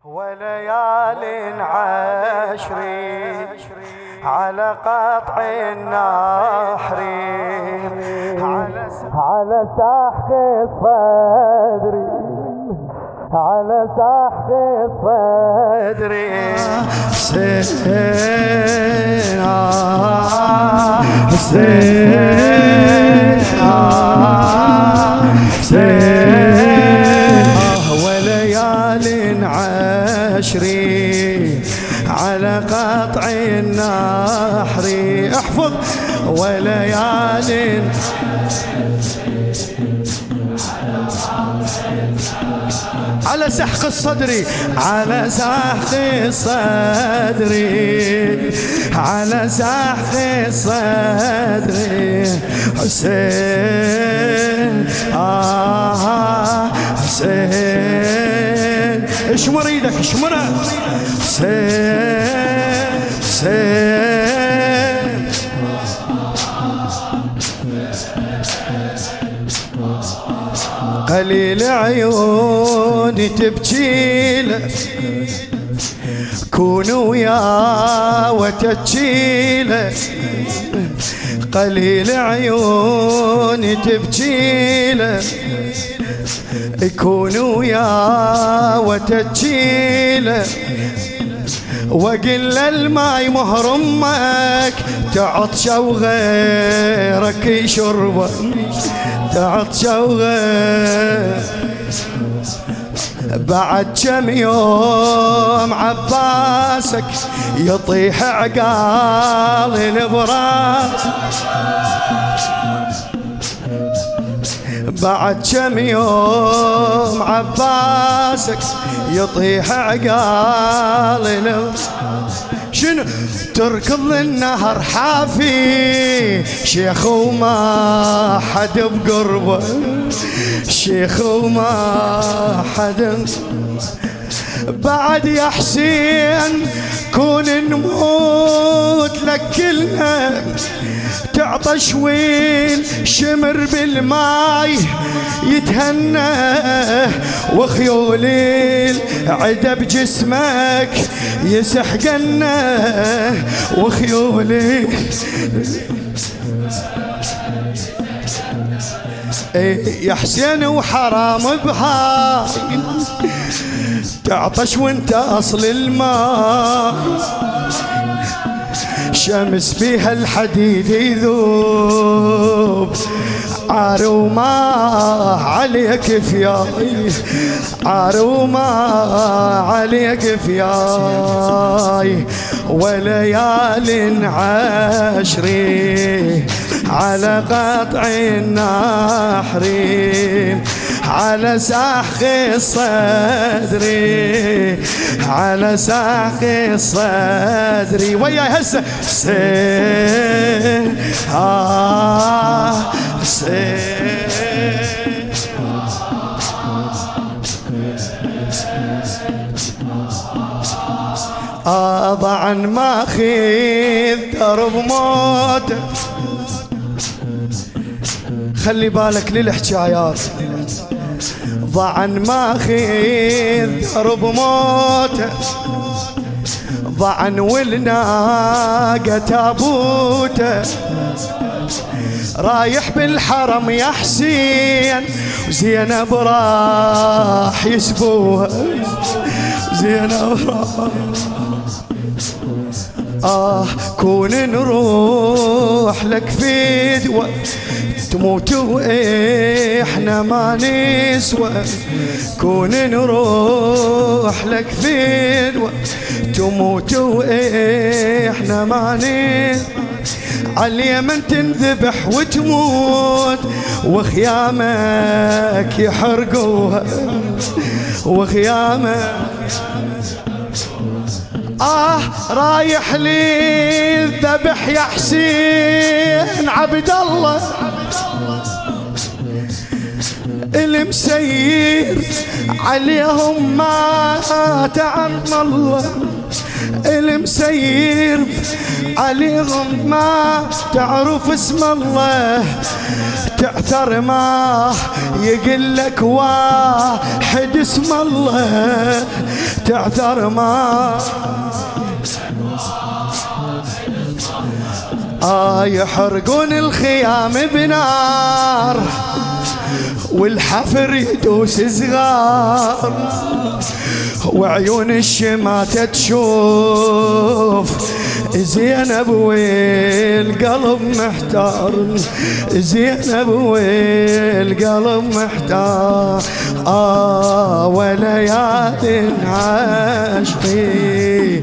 وليال عشري على قطع النحر على سحق الصدر على سحق الصدر حسين حسين حسين وليال عشري على قطع النحر احفظ وليال على سحق الصدر على سحق الصدر على سحق الصدر حسين حسين اشمر ايدك اشمرها حسين حسين قليل عيوني تبكيله كون ويا وتجيله قليل عيوني تبكيله يكون ويا وتجيله وقل الماي مهر امك تعطش وغيرك يشربه تعطش وغيرك بعد كم يوم عباسك يطيح عقال البراس بعد كم يوم عباسك يطيح عقال البراس شنو تركض النهر حافي شيخ وما حد بقربه شيخ وما حد بعد يا حسين كون نموت لك كلنا تعطش ويل شمر بالماي يتهنى وخيول العدا بجسمك يسحقنا وخيول يا حسين وحرام بهاي تعطش وانت اصل الماء شمس بيها الحديد يذوب عار وما عليك فياي عار وما عليك فياي وليال عشري على قطع النحر على سحق الصدر على سحق الصدر وياي هسه حسين حسين ضعا ما خذ درب موت خلي بالك للحكايات ضعا ما خذ درب موت ضعا والناقة تابوته رايح بالحرم يا حسين وزينب راح يسبوها زينب راح كون نروح لك فدوة تموت واحنا ما نسوى كون نروح لك فدوة تموت واحنا ما نسوى عاليمن تنذبح وتموت وخيامك يحرقوها وخيامك رايح لي الذبح يا حسين عبد الله المسير عليهم ما تعرف الله المسير عليهم ما تعرف اسم الله تعثر ما يقلك واحد اسم الله تعثر ما يحرقون الخيام بنار والحفر يدوس صغار وعيون الشماتة تشوف زينب والقلب محتار زينب والقلب محتار وليال عاشقي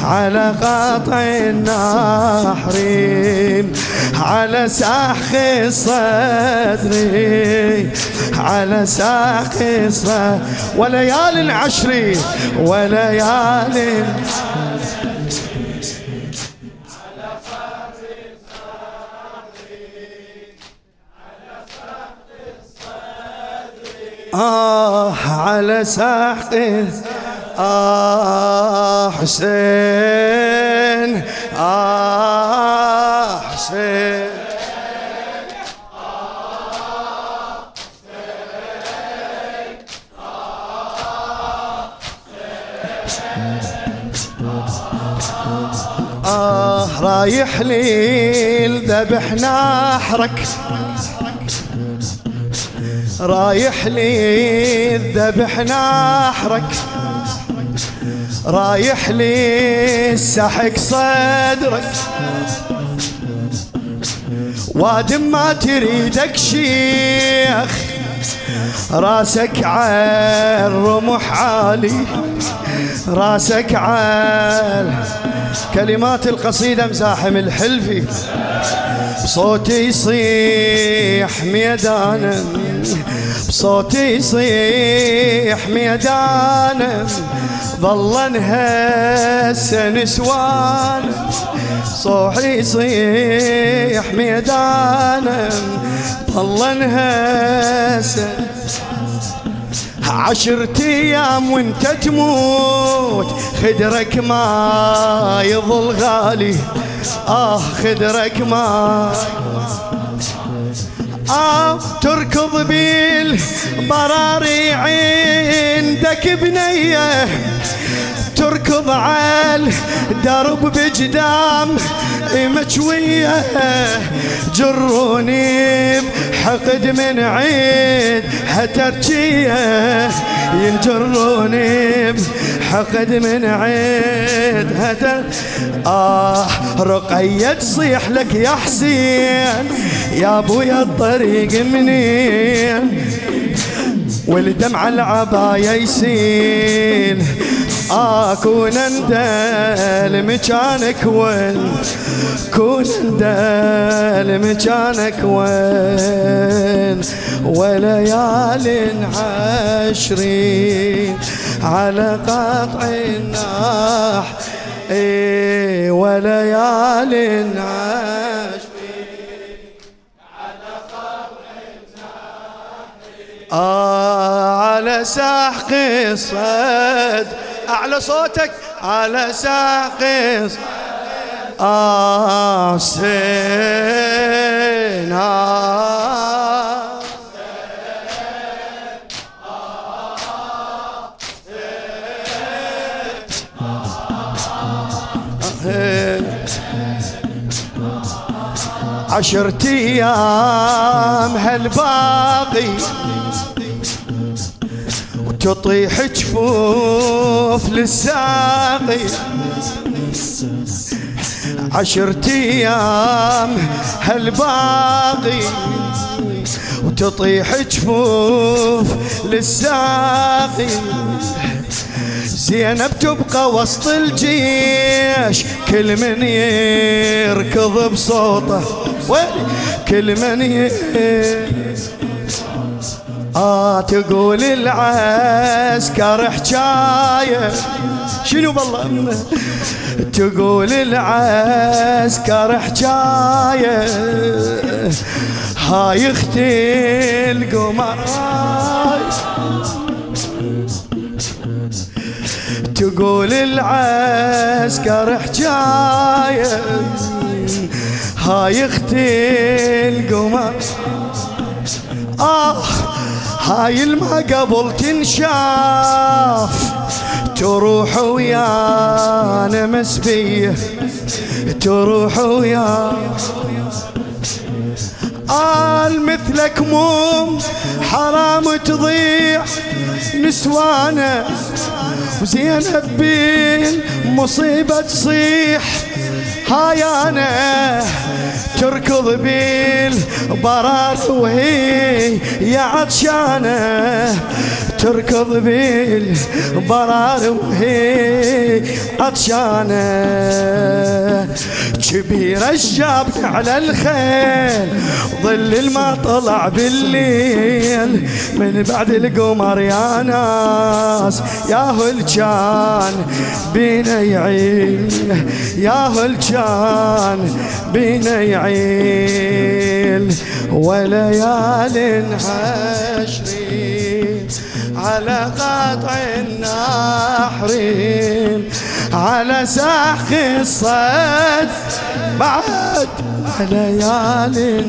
على قطع النحر على ساق صدري على ساق صدري وليال عشري وليال على ساق حسين حسين رايح لي الذبح نحرك رايح لي الذبح نحرك رايح لي السحق صدرك وادم ما تريدك شيخ راسك عالرمح عالي راسك عال كلمات القصيدة مزاحم الحلفي بصوتي يصيح ميدانا بصوتي يصيح ميدانا ظل هسه نسوان صوحي يصيح ميدانا ظل هسه 10 أيام وانت تموت خدرك ما يظل غالي خدرك ما تركض بالبراري عندك بنيه تركض عال درب بجدام مشوية جروني بحقد من عيد هترجية ينجروني بحقد من عيد هتر رقية تصيح لك يا حسين يا ابويا الطريق منين والدمع العباية يسيل كون اندل مكانك وين كون اندل مكانك وين وليال عشرين على قطع الناح وليال عشرين على قطع الناح على سحق الصد أعلى صوتك على ساق حسين عشرة أيام هالباقي تطيح جفوف للساقي 10 أيام هالباقي وتطيح جفوف للساقي زينب تبقى وسط الجيش كل من يركض بصوته كل من تقول العسكر حجاية شنو بالله تقول العسكر حجاية هاي اختي القمر تقول العسكر حجاية هاي اختي القمر هاي الما قبل تنشاف تروح ويانا مسبيه تروح ويا مثلك مو حرام تضيع نسوانا وزينب بالمصيبة تصيح هاي أنا تركض بالبرار وهي يا عطشانة تركض بالبرار وهي عطشانة كبير الشاب على الخيل ظل الما طلع بالليل من بعد القمر يا ناس ياهو الجان بينا يعين ياهو الجان بينا يعين وليال عشرين على قطع النحرين على ساح الصد بعد ليال